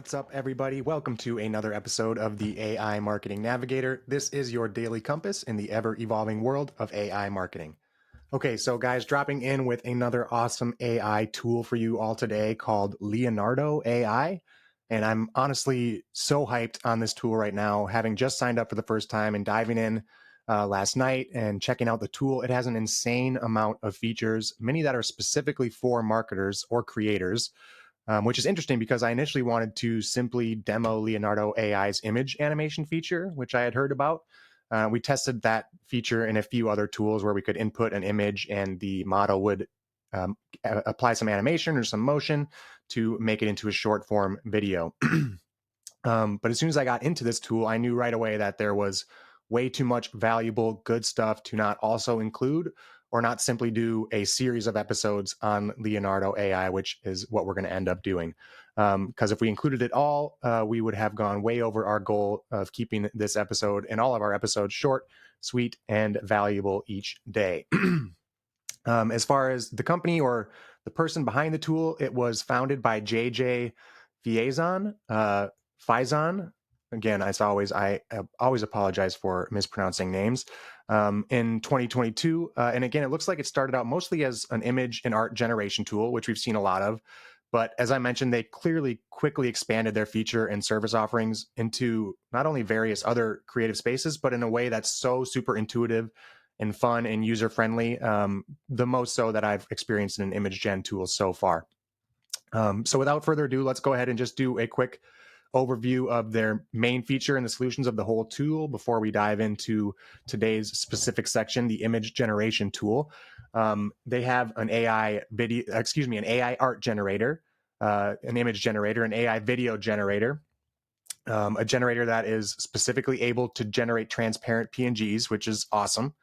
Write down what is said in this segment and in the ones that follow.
What's up, everybody? Welcome to another episode of the AI Marketing Navigator. This is your daily compass in the ever-evolving world of AI marketing. Okay, so guys, dropping in with another awesome AI tool for you all today called Leonardo AI. And I'm honestly so hyped on this tool right now, having just signed up for the first time and diving in last night and checking out the tool. It has an insane amount of features, many that are specifically for marketers or creators. Which is interesting because I initially wanted to simply demo Leonardo AI's image animation feature, which I had heard about. We tested that feature in a few other tools where we could input an image and the model would apply some animation or some motion to make it into a short form video. But as soon as I got into this tool, I knew right away that there was way too much valuable, good stuff to not also include or not simply do a series of episodes on Leonardo AI, which is what we're going to end up doing. Because if we included it all, we would have gone way over our goal of keeping this episode and all of our episodes short, sweet, and valuable each day. As far as the company or the person behind the tool, it was founded by JJ Fiasson. Fiasson. Again, as always, I always apologize for mispronouncing names. In 2022, and again, it looks like it started out mostly as an image and art generation tool, which we've seen a lot of. But as I mentioned, they clearly quickly expanded their feature and service offerings into not only various other creative spaces, but in a way that's so super intuitive and fun and user friendly, the most so that I've experienced in an image gen tool so far. So without further ado, let's go ahead and just do a quick overview of their main feature and the solutions of the whole tool before we dive into today's specific section, the image generation tool. They have an AI an AI art generator, an image generator, an AI video generator, a generator that is specifically able to generate transparent PNGs, which is awesome.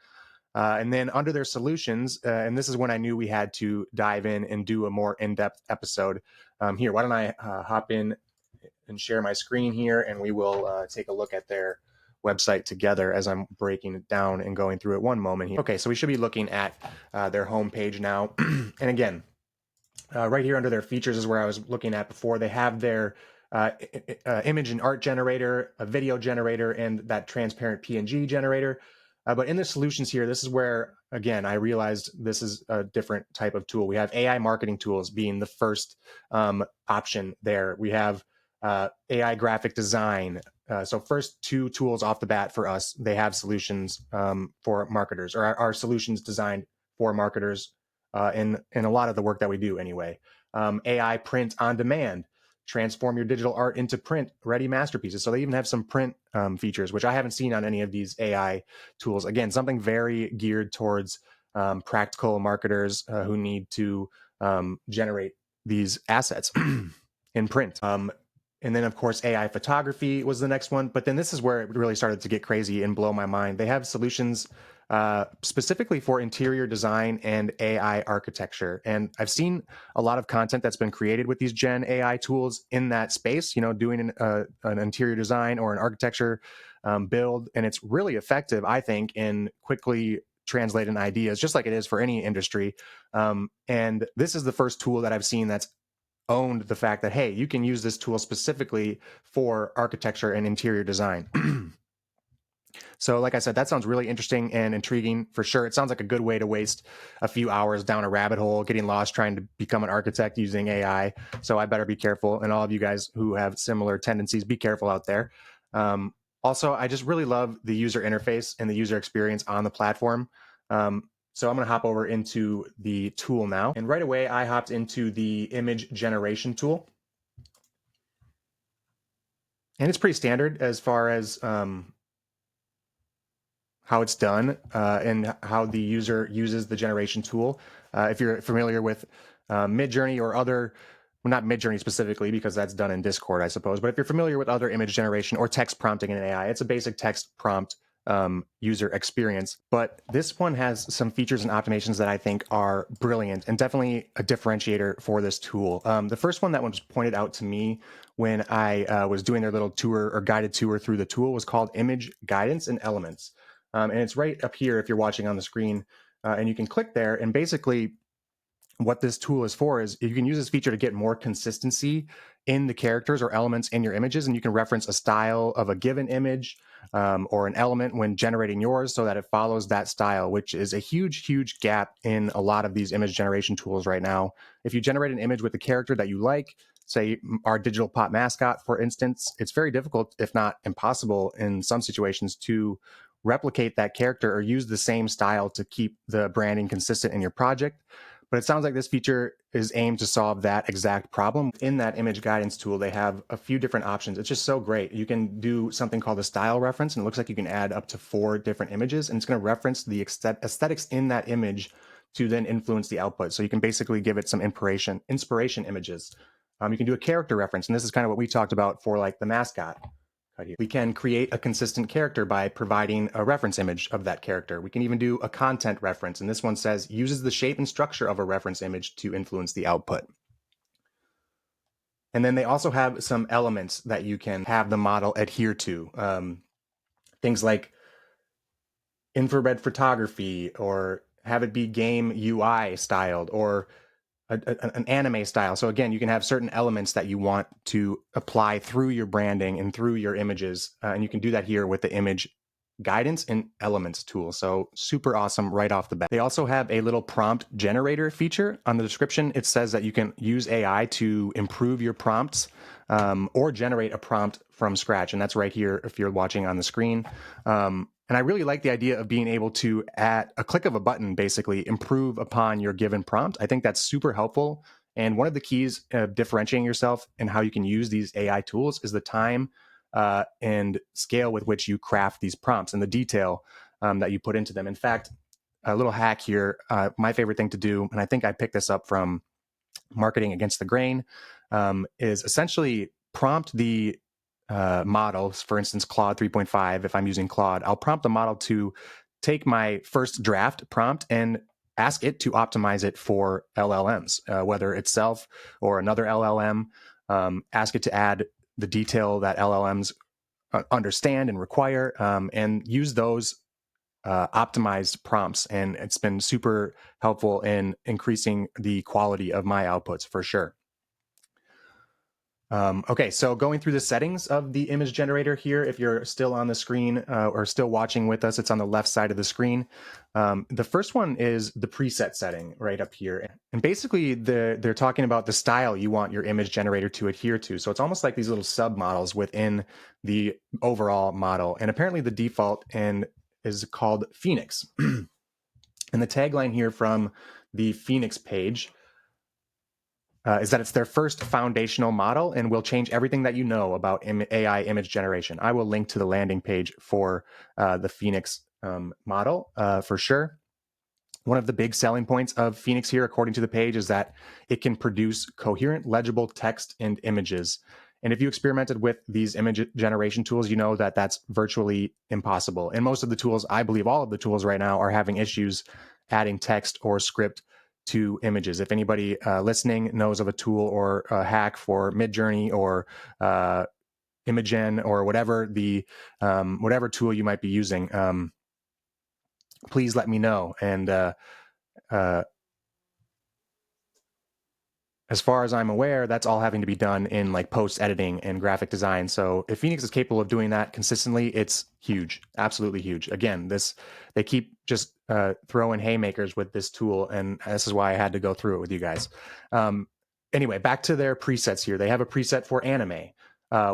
And then under their solutions, and this is when I knew we had to dive in and do a more in-depth episode. Here, why don't I hop in and share my screen here, and we will take a look at their website together as I'm breaking it down and going through it one moment here. Okay, so we should be looking at their homepage now. And again, right here under their features is where I was looking at before. They have their image and art generator, a video generator, and that transparent PNG generator. But in the solutions here, this is where, again, I realized this is a different type of tool. We have AI marketing tools being the first option there. We have AI graphic design. So first two tools off the bat for us, they have solutions for marketers, or are solutions designed for marketers in a lot of the work that we do anyway. AI print on demand. Transform your digital art into print ready masterpieces. So they even have some print features, which I haven't seen on any of these AI tools. Again, something very geared towards practical marketers who need to generate these assets in print. And then, of course, AI photography was the next one. But then this is where it really started to get crazy and blow my mind. They have solutions specifically for interior design and AI architecture. And I've seen a lot of content that's been created with these Gen AI tools in that space, doing an interior design or an architecture build. And it's really effective, I think, in quickly translating ideas, just like it is for any industry. And this is the first tool that I've seen that's owned the fact that, hey, you can use this tool specifically for architecture and interior design. So like I said, that sounds really interesting and intriguing for sure. It sounds like a good way to waste a few hours down a rabbit hole, getting lost trying to become an architect using AI. So I better be careful. And all of you guys who have similar tendencies, be careful out there. Also, I just really love the user interface and the user experience on the platform. So I'm going to hop over into the tool now. And right away, I hopped into the image generation tool. And it's pretty standard as far as how it's done and how the user uses the generation tool. If you're familiar with Midjourney or other, well, not Midjourney specifically because that's done in Discord, I suppose, but if you're familiar with other image generation or text prompting in AI, it's a basic text prompt user experience. But this one has some features and optimizations that I think are brilliant and definitely a differentiator for this tool. The first one that was pointed out to me when I was doing their little tour or guided tour through the tool was called Image Guidance and Elements. And it's right up here if you're watching on the screen, and you can click there. And basically what this tool is for is you can use this feature to get more consistency in the characters or elements in your images, and you can reference a style of a given image or an element when generating yours so that it follows that style, which is a huge gap in a lot of these image generation tools right now. If you generate an image with a character that you like, say our digital pop mascot, for instance, it's very difficult, if not impossible in some situations, to replicate that character or use the same style to keep the branding consistent in your project. But it sounds like this feature is aimed to solve that exact problem. In that image guidance tool, they have a few different options. It's just so great. You can do something called a style reference, and it looks like you can add up to 4 different images, and it's going to reference the aesthetics in that image to then influence the output. So you can basically give it some inspiration images. You can do a character reference, and this is kind of what we talked about for like the mascot. We can create a consistent character by providing a reference image of that character. We can even do a content reference, and this one says uses the shape and structure of a reference image to influence the output. And then they also have some elements that you can have the model adhere to. Things like infrared photography, or have it be game UI styled, or an anime style. So again, you can have certain elements that you want to apply through your branding and through your images, and you can do that here with the image guidance and elements tool. So super awesome right off the bat. They also have a little prompt generator feature. On the description, it says that you can use AI to improve your prompts or generate a prompt from scratch, and that's right here if you're watching on the screen. And I really like the idea of being able to, at a click of a button, basically improve upon your given prompt. I think that's super helpful. And one of the keys of differentiating yourself and how you can use these AI tools is the time and scale with which you craft these prompts and the detail that you put into them. In fact, a little hack here, my favorite thing to do, and I think I picked this up from Marketing Against the Grain, is essentially prompt the models, for instance, Claude 3.5, if I'm using Claude, I'll prompt the model to take my first draft prompt and ask it to optimize it for LLMs, whether itself or another LLM. Ask it to add the detail that LLMs understand and require, and use those optimized prompts. And it's been super helpful in increasing the quality of my outputs for sure. Okay, so going through the settings of the image generator here, if you're still on the screen or still watching with us, it's on the left side of the screen. The first one is the preset setting right up here. And basically, they're talking about the style you want your image generator to adhere to. So it's almost like these little sub-models within the overall model. And apparently the default is called Phoenix. And the tagline here from the Phoenix page is that it's their first foundational model and will change everything that you know about AI image generation. I will link to the landing page for the Phoenix model for sure. One of the big selling points of Phoenix here, according to the page, is that it can produce coherent, legible text and images. And if you experimented with these image generation tools, you know that that's virtually impossible. And most of the tools, I believe all of the tools right now, are having issues adding text or script to images. If anybody listening knows of a tool or a hack for Midjourney or Imagen or whatever whatever tool you might be using, please let me know. And as far as I'm aware, that's all having to be done in like post editing and graphic design. So if Phoenix is capable of doing that consistently, it's huge, absolutely huge. Again, they keep just throwing haymakers with this tool, and this is why I had to go through it with you guys. Anyway, back to their presets here. They have a preset for anime,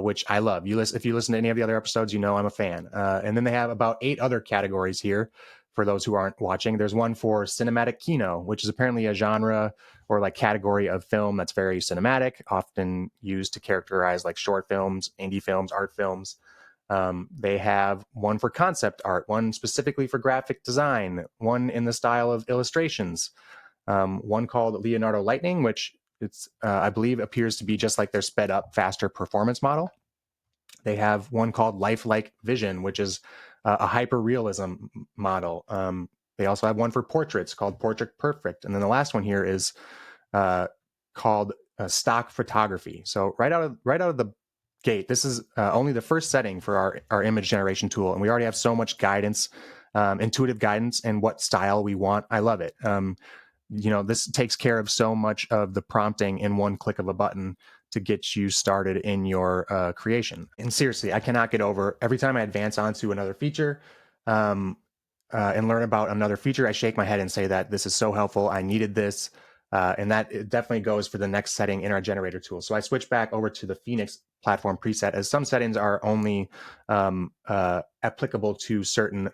which I love. If you listen to any of the other episodes, you know I'm a fan. And then they have about 8 other categories here for those who aren't watching. There's one for cinematic kino, which is apparently a genre or like category of film that's very cinematic, often used to characterize like short films, indie films, art films. They have one for concept art, one specifically for graphic design, one in the style of illustrations, one called Leonardo Lightning, which I believe appears to be just like their sped up, faster performance model. They have one called Lifelike Vision, which is a hyper-realism model. They also have one for portraits called Portrait Perfect. And then the last one here is called Stock Photography. So right out of the gate, this is only the first setting for our image generation tool. And we already have so much guidance, intuitive guidance, and what style we want. I love it. This takes care of so much of the prompting in one click of a button to get you started in your creation. And seriously, I cannot get over every time I advance onto another feature and learn about another feature, I shake my head and say that this is so helpful. I needed this. And that it definitely goes for the next setting in our generator tool. So I switch back over to the Phoenix platform preset, as some settings are only applicable to certain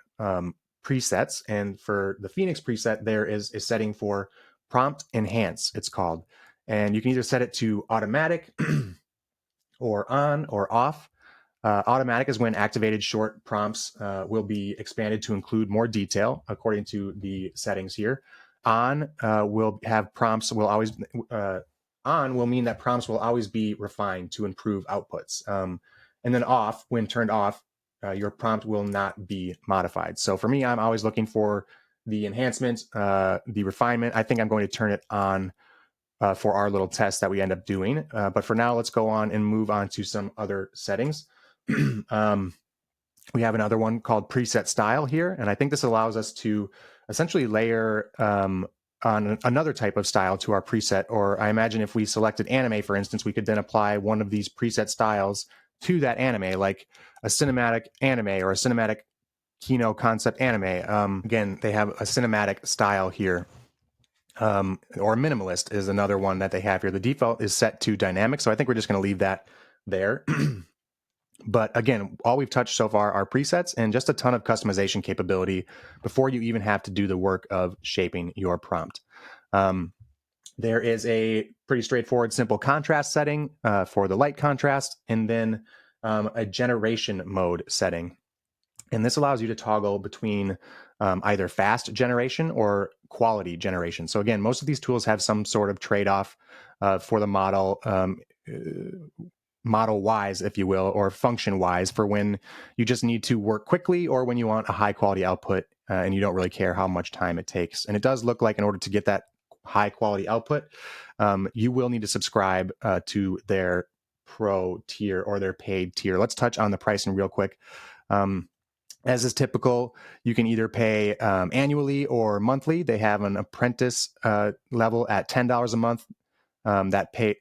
presets. And for the Phoenix preset, there is a setting for prompt enhance, it's called. And you can either set it to automatic or on or off. Automatic is when activated short prompts will be expanded to include more detail according to the settings here. On will have prompts will always on will mean that prompts will always be refined to improve outputs. And then off, when turned off, your prompt will not be modified. So for me, I'm always looking for the enhancement, the refinement. I think I'm going to turn it on for our little test that we end up doing. But for now, let's go on and move on to some other settings. We have another one called preset style here. And I think this allows us to essentially layer on another type of style to our preset. Or I imagine if we selected anime, for instance, we could then apply one of these preset styles to that anime, like a cinematic anime or a cinematic Kino concept anime. Again, they have a cinematic style here. Or minimalist is another one that they have here. The default is set to dynamic. So I think we're just going to leave that there. But again, all we've touched so far are presets and just a ton of customization capability before you even have to do the work of shaping your prompt. There is a pretty straightforward, simple contrast setting for the light contrast, and then a generation mode setting. And this allows you to toggle between either fast generation or quality generation. So again, most of these tools have some sort of trade-off for the model, model-wise, if you will, or function-wise, for when you just need to work quickly or when you want a high-quality output and you don't really care how much time it takes. And it does look like in order to get that high-quality output, you will need to subscribe to their pro tier or their paid tier. Let's touch on the pricing real quick. As is typical, you can either pay annually or monthly. They have an apprentice level at $10 a month that pay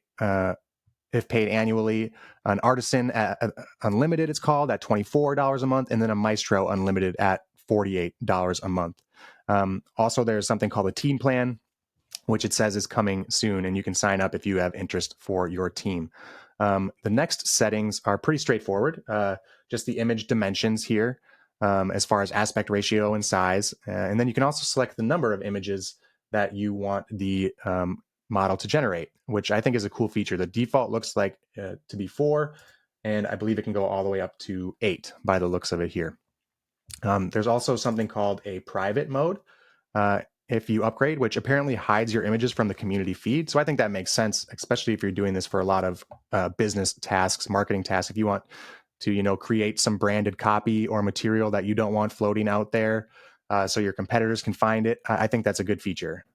if paid annually, an artisan at unlimited, it's called, at $24 a month, and then a maestro unlimited at $48 a month. Also, there's something called a team plan, which it says is coming soon, and you can sign up if you have interest for your team. The next settings are pretty straightforward, just the image dimensions here. As far as aspect ratio and size. And then you can also select the number of images that you want the model to generate, which I think is a cool feature. The default looks like to be 4, and I believe it can go all the way up to 8 by the looks of it here. There's also something called a private mode if you upgrade, which apparently hides your images from the community feed. So I think that makes sense, especially if you're doing this for a lot of business tasks, marketing tasks. If you want to, create some branded copy or material that you don't want floating out there so your competitors can find it, I think that's a good feature.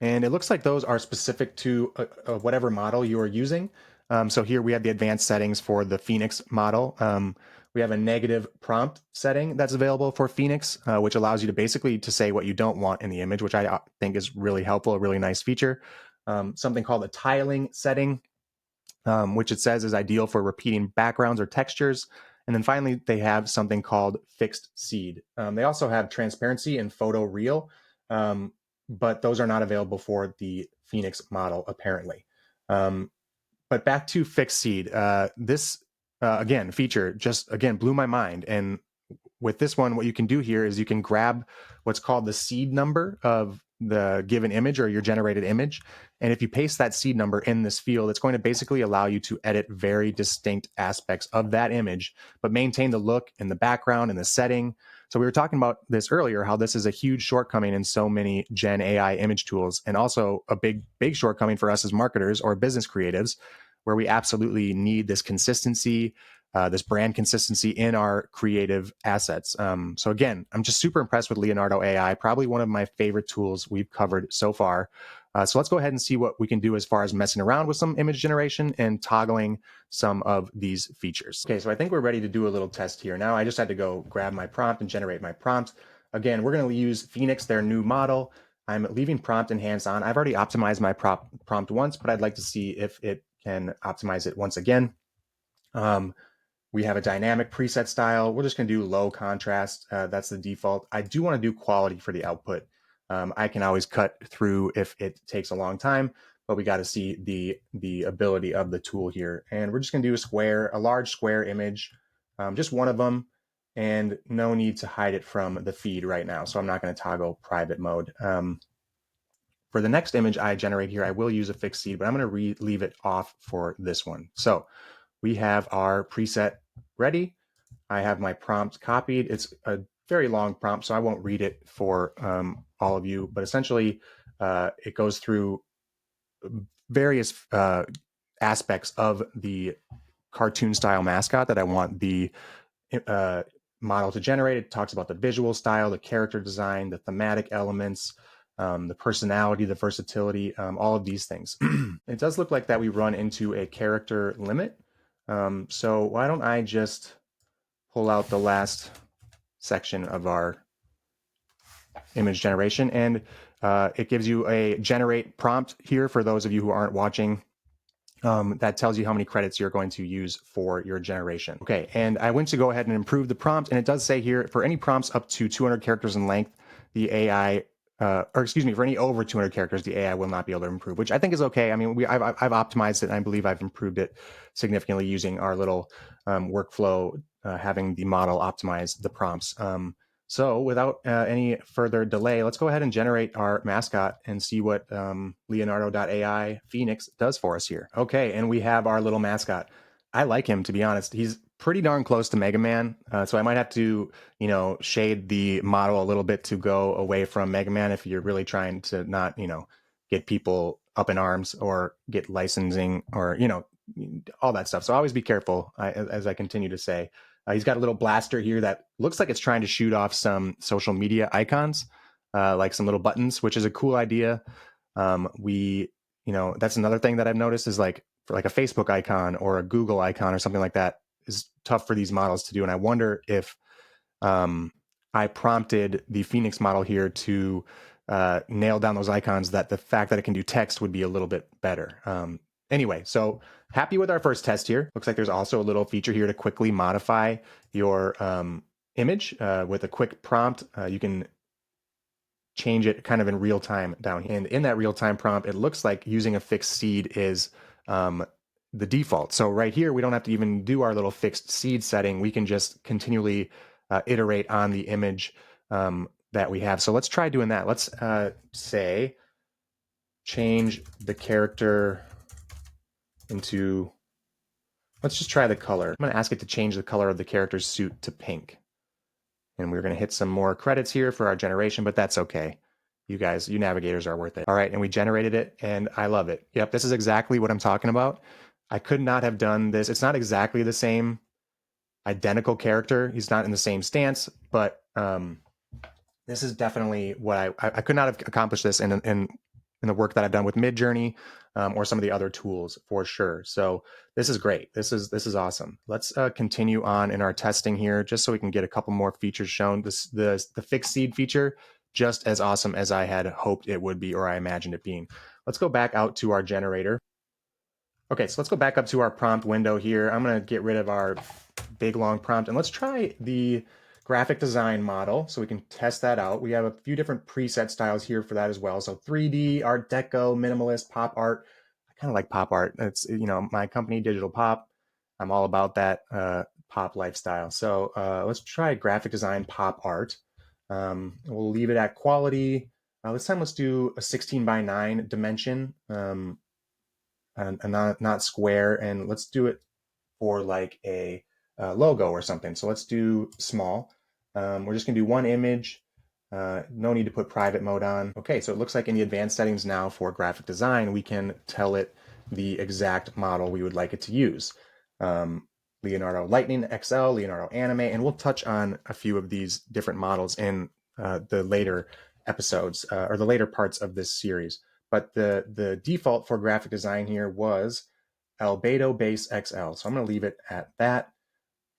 And it looks like those are specific to whatever model you are using. So here we have the advanced settings for the Phoenix model. We have a negative prompt setting that's available for Phoenix, which allows you to basically to say what you don't want in the image, which I think is really helpful, a really nice feature. Something called a tiling setting, which it says is ideal for repeating backgrounds or textures. And then finally, they have something called fixed seed. They also have transparency and photo real, but those are not available for the Phoenix model, apparently. But back to fixed seed. This, again, feature just, again, blew my mind. And with this one, what you can do here is you can grab what's called the seed number of the given image or your generated image. And if you paste that seed number in this field, it's going to basically allow you to edit very distinct aspects of that image, but maintain the look and the background and the setting. So we were talking about this earlier, how this is a huge shortcoming in so many Gen AI image tools, and also a big shortcoming for us as marketers or business creatives, where we absolutely need this consistency, this brand consistency in our creative assets. So again, I'm just super impressed with Leonardo AI, probably one of my favorite tools we've covered so far. So let's go ahead and see what we can do as far as messing around with some image generation and toggling some of these features. Okay, so I think we're ready to do a little test here. Now I just had to go grab my prompt and generate my prompt. Again, we're going to use Phoenix, their new model. I'm leaving prompt enhance on. I've already optimized my prompt once, but I'd like to see if it can optimize it once again. We have a dynamic preset style. We're just going to do low contrast. That's the default. I do want to do quality for the output. I can always cut through if it takes a long time, but we got to see the ability of the tool here. And we're just going to do a large square image, just one of them, and no need to hide it from the feed right now. So I'm not going to toggle private mode. For the next image I generate here, I will use a fixed seed, but I'm going to leave it off for this one. So we have our preset ready. I have my prompt copied. It's a very long prompt, so I won't read it for all of you, but essentially it goes through various aspects of the cartoon style mascot that I want the model to generate. It talks about the visual style, the character design, the thematic elements, the personality, the versatility, all of these things. It does look like that we run into a character limit. So why don't I just pull out the last section of our image generation, and it gives you a generate prompt here for those of you who aren't watching. That tells you how many credits you're going to use for your generation. Okay, and I went to go ahead and improve the prompt, and it does say here, for any prompts up to 200 characters in length, the AI, or excuse me, for any over 200 characters, the AI will not be able to improve, which I think is okay. I mean, I've optimized it, and I believe I've improved it significantly using our little workflow, having the model optimize the prompts. So without any further delay, let's go ahead and generate our mascot and see what Leonardo AI Phoenix does for us here. Okay, and we have our little mascot. I like him, to be honest. He's pretty darn close to Mega Man, so I might have to, shade the model a little bit to go away from Mega Man if you're really trying to not, get people up in arms or get licensing or, all that stuff. So always be careful, as I continue to say. He's got a little blaster here that looks like it's trying to shoot off some social media icons, like some little buttons, which is a cool idea. That's another thing that I've noticed is like for like a Facebook icon or a Google icon or something like that is tough for these models to do. And I wonder if I prompted the Phoenix model here to nail down those icons, that the fact that it can do text would be a little bit better. Anyway, so happy with our first test here. Looks like there's also a little feature here to quickly modify your image with a quick prompt. You can change it kind of in real time down here. And in that real time prompt, it looks like using a fixed seed is the default. So right here, we don't have to even do our little fixed seed setting. We can just continually iterate on the image that we have. So let's try doing that. Let's say change the character into, let's just try the color. I'm going to ask it to change the color of the character's suit to pink. And we're going to hit some more credits here for our generation, but that's okay. You guys, you navigators are worth it. All right, and we generated it, and I love it. Yep, this is exactly what I'm talking about. I could not have done this. It's not exactly the same identical character. He's not in the same stance, but this is definitely what I could not have accomplished this in the work that I've done with Midjourney or some of the other tools for sure. So this is great. This is awesome. Let's continue on in our testing here, just so we can get a couple more features shown. The fixed seed feature, just as awesome as I had hoped it would be, or I imagined it being. Let's go back out to our generator. Okay, so let's go back up to our prompt window here. I'm going to get rid of our big long prompt, and let's try the graphic design model so we can test that out. We have a few different preset styles here for that as well. So 3D, Art Deco, minimalist, pop art. I kind of like pop art. It's, my company, Digital Pop. I'm all about that pop lifestyle. So let's try graphic design pop art. We'll leave it at quality. This time let's do a 16:9 dimension and not square. And let's do it for like a logo or something. So let's do small. We're just gonna do one image. No need to put private mode on. Okay, so it looks like in the advanced settings now for graphic design, we can tell it the exact model we would like it to use. Leonardo Lightning XL, Leonardo Anime, and we'll touch on a few of these different models in the later episodes or the later parts of this series. But the default for graphic design here was Albedo Base XL. So I'm going to leave it at that.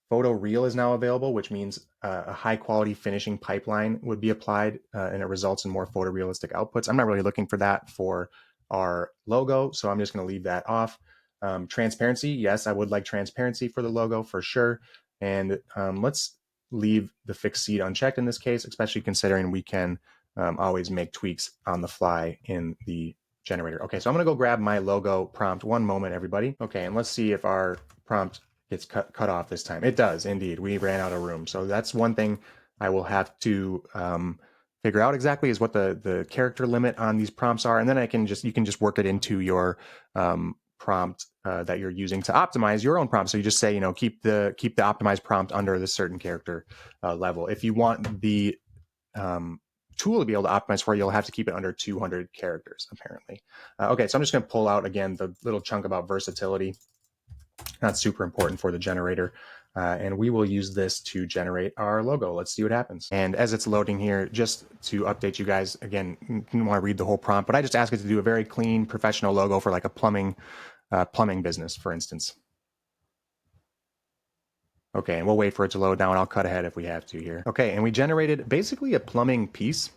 Photo Real is now available, which means a high quality finishing pipeline would be applied and it results in more photorealistic outputs. I'm not really looking for that for our logo, so I'm just going to leave that off. Transparency, yes, I would like transparency for the logo for sure. And let's leave the fixed seed unchecked in this case, especially considering we can always make tweaks on the fly in the generator. Okay, so I'm gonna go grab my logo prompt. One moment, everybody. Okay, and let's see if our prompt gets cut off this time. It does indeed. We ran out of room. So that's one thing I will have to figure out exactly is what the character limit on these prompts are, and then you can just work it into your prompt that you're using to optimize your own prompt. So you just say, keep the optimized prompt under this certain character level. If you want the tool to be able to optimize for you, you'll have to keep it under 200 characters, apparently. Okay, so I'm just going to pull out, again, the little chunk about versatility. Not super important for the generator. And we will use this to generate our logo. Let's see what happens. And as it's loading here, just to update you guys, again, you don't want to read the whole prompt, but I just ask it to do a very clean, professional logo for like a plumbing business, for instance. Okay, and we'll wait for it to load now, and I'll cut ahead if we have to here. Okay, and we generated basically a plumbing piece.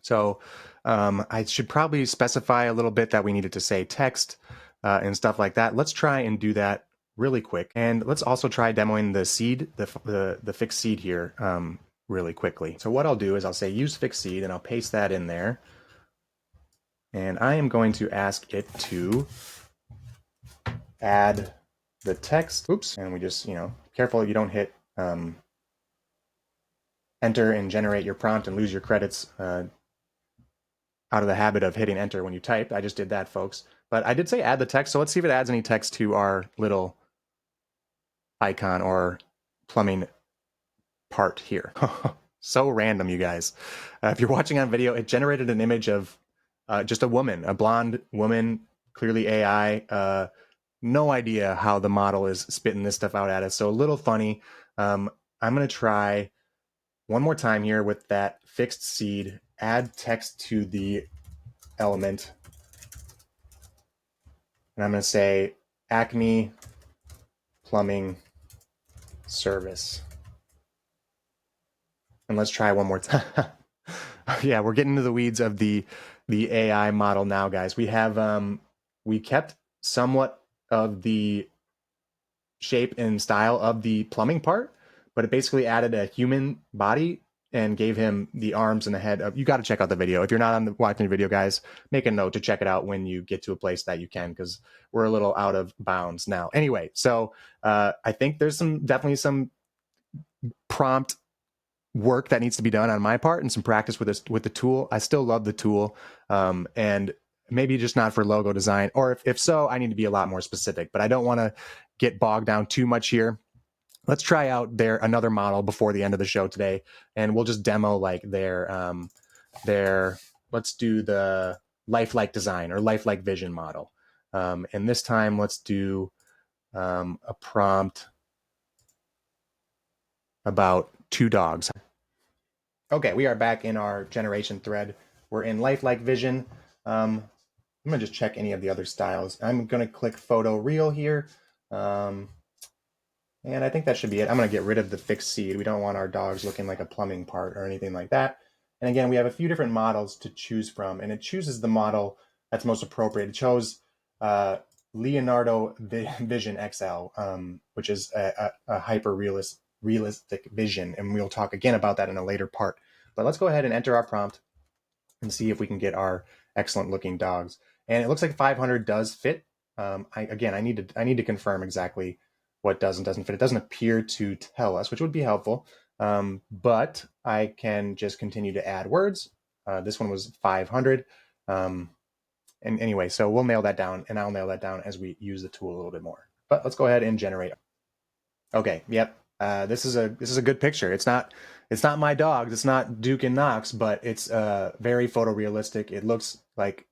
So I should probably specify a little bit that we needed to say text and stuff like that. Let's try and do that really quick. And let's also try demoing the seed, the fixed seed here really quickly. So what I'll do is I'll say use fixed seed, and I'll paste that in there. And I am going to ask it to add the text. Oops. And we just, careful you don't hit enter and generate your prompt and lose your credits out of the habit of hitting enter when you type. I just did that, folks. But I did say add the text, so let's see if it adds any text to our little icon or plumbing part here. So random, you guys. If you're watching on video, it generated an image of just a woman, a blonde woman, clearly AI. No idea how the model is spitting this stuff out at us, so a little funny. I'm going to try one more time here with that fixed seed, add text to the element. And I'm going to say Acme Plumbing Service. And let's try one more time. Yeah, we're getting into the weeds of the AI model now, guys. We have we kept somewhat of the shape and style of the plumbing part, but it basically added a human body and gave him the arms and the head. You got to check out the video. If you're not watching the video, guys, make a note to check it out when you get to a place that you can, because we're a little out of bounds now. Anyway, so I think there's definitely some prompt work that needs to be done on my part and some practice with the tool. I still love the tool, and maybe just not for logo design, or if so, I need to be a lot more specific, but I don't want to get bogged down too much here. Let's try out another model before the end of the show today, and we'll just demo like their let's do the lifelike design or lifelike vision model. And this time let's do a prompt about 2 dogs. Okay, we are back in our generation thread. We're in lifelike vision. I'm gonna just check any of the other styles. I'm gonna click photo real here. And I think that should be it. I'm going to get rid of the fixed seed. We don't want our dogs looking like a plumbing part or anything like that. And again, we have a few different models to choose from, and it chooses the model that's most appropriate. It chose Leonardo Vision XL, which is a hyper-realistic vision, and we'll talk again about that in a later part. But let's go ahead and enter our prompt and see if we can get our excellent-looking dogs. And it looks like 500 does fit. I need to confirm exactly what does and doesn't fit. It doesn't appear to tell us, which would be helpful, but I can just continue to add words. This one was 500. And anyway, so we'll nail that down, and I'll nail that down as we use the tool a little bit more. But let's go ahead and generate. Okay, yep. This is a good picture. It's not my dogs. It's not Duke and Knox, but it's very photorealistic. It looks like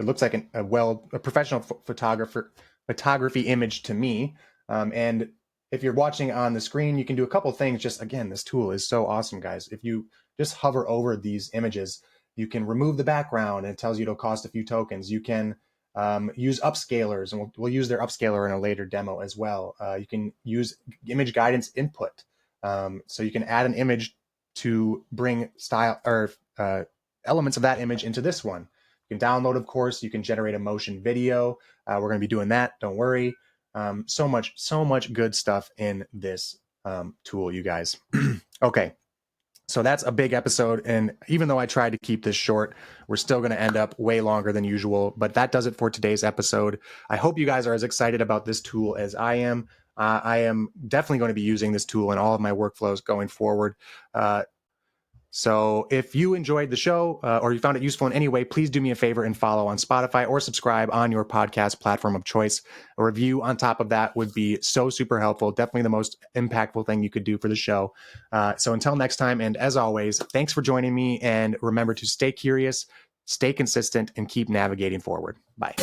a professional photography image to me. And if you're watching on the screen, you can do a couple things. Just again, this tool is so awesome, guys. If you just hover over these images, you can remove the background, and it tells you it'll cost a few tokens. You can use upscalers, and we'll use their upscaler in a later demo as well. You can use image guidance input, so you can add an image to bring style or elements of that image into this one. You can download, of course. You can generate a motion video. We're going to be doing that. Don't worry. So much good stuff in this tool, you guys. Okay. So that's a big episode. And even though I tried to keep this short, we're still going to end up way longer than usual. But that does it for today's episode. I hope you guys are as excited about this tool as I am. I am definitely going to be using this tool in all of my workflows going forward. So if you enjoyed the show or you found it useful in any way, please do me a favor and follow on Spotify or subscribe on your podcast platform of choice. A review on top of that would be so super helpful. Definitely the most impactful thing you could do for the show. So until next time, and as always, thanks for joining me. And remember to stay curious, stay consistent, and keep navigating forward. Bye.